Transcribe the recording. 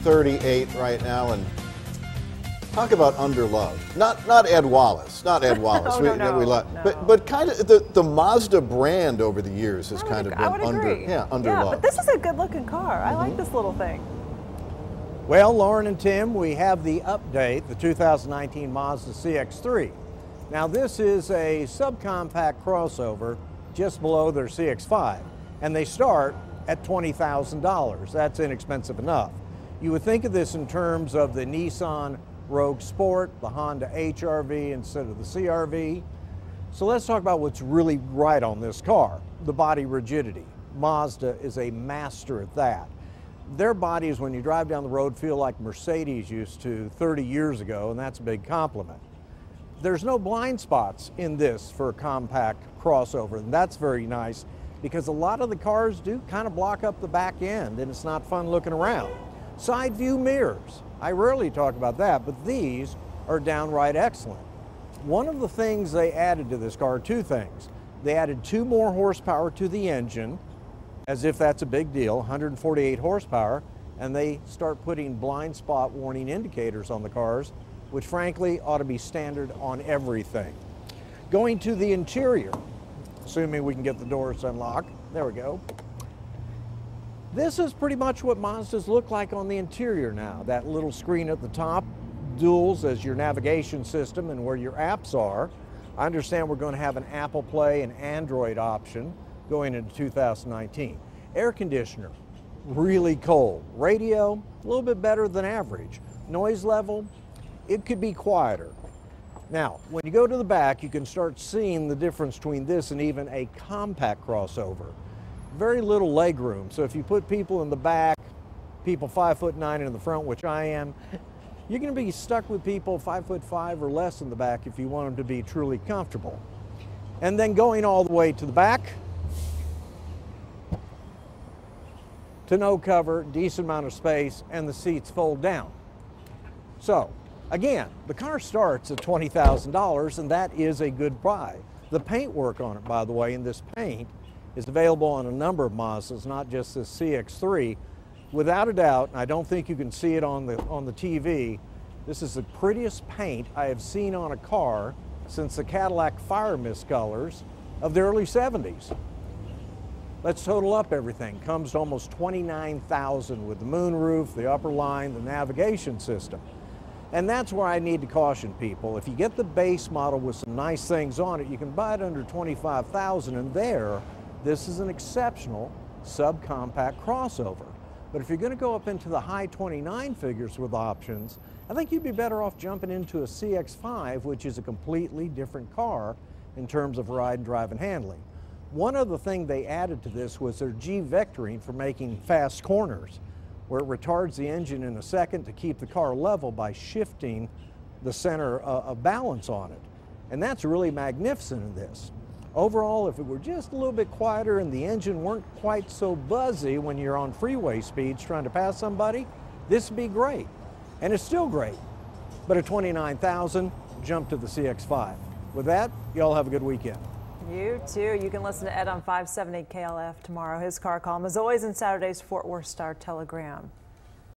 38 right now, and talk about underloved. Not Ed Wallace, not Ed Wallace. Oh, no. But kind of the Mazda brand over the years has kind of been underloved. Yeah, but this is a good-looking car. I like this little thing. Well, Lauren and Tim, we have the update, the 2019 Mazda CX-3. Now, this is a subcompact crossover just below their CX-5, and they start at $20,000. That's inexpensive enough. You would think of this in terms of the Nissan Rogue Sport, the Honda HR-V instead of the CR-V. So let's talk about what's really right on this car, the body rigidity. Mazda is a master at that. Their bodies, when you drive down the road, feel like Mercedes used to 30 years ago, and that's a big compliment. There's no blind spots in this for a compact crossover, and that's very nice because a lot of the cars do kind of block up the back end, and it's not fun looking around. Side view mirrors, I rarely talk about that, but these are downright excellent. One of the things they added to this car, two things. They added 2 more horsepower to the engine, as if that's a big deal, 148 horsepower, and they start putting blind spot warning indicators on the cars, which frankly ought to be standard on everything. Going to the interior, assuming we can get the doors unlocked, there we go. This is pretty much what Mazdas look like on the interior now. That little screen at the top duals as your navigation system and where your apps are. I understand we're going to have an Apple Play and Android option going into 2019. Air conditioner, really cold. Radio, a little bit better than average. Noise level, it could be quieter. Now, when you go to the back, you can start seeing the difference between this and even a compact crossover. Very little leg room, so if you put people in the back, people 5'9" in the front, which I am, you're going to be stuck with people 5'5" or less in the back if you want them to be truly comfortable. And then going all the way to the back, tonneau cover, decent amount of space, and the seats fold down. So, again, the car starts at $20,000, and that is a good buy. The paint work on it, by the way, in this paint is available on a number of Mazdas, not just this CX-3. Without a doubt, and I don't think you can see it on the TV, this is the prettiest paint I have seen on a car since the Cadillac Fire Mist colors of the early 70s. Let's total up everything. Comes to almost $29,000 with the moonroof, the upper line, the navigation system. And that's where I need to caution people. If you get the base model with some nice things on it, you can buy it under $25,000, and this is an exceptional subcompact crossover. But if you're going to go up into the high 29 figures with options, I think you'd be better off jumping into a CX-5, which is a completely different car in terms of ride and drive and handling. One other thing they added to this was their G-vectoring for making fast corners, where it retards the engine in a second to keep the car level by shifting the center of balance on it. And that's really magnificent in this. Overall, if it were just a little bit quieter and the engine weren't quite so buzzy when you're on freeway speeds trying to pass somebody, this would be great. And it's still great. But at $29,000, jump to the CX-5. With that, y'all have a good weekend. You too. You can listen to Ed on 570 KLF tomorrow. His car column, as always, in Saturday's Fort Worth Star Telegram.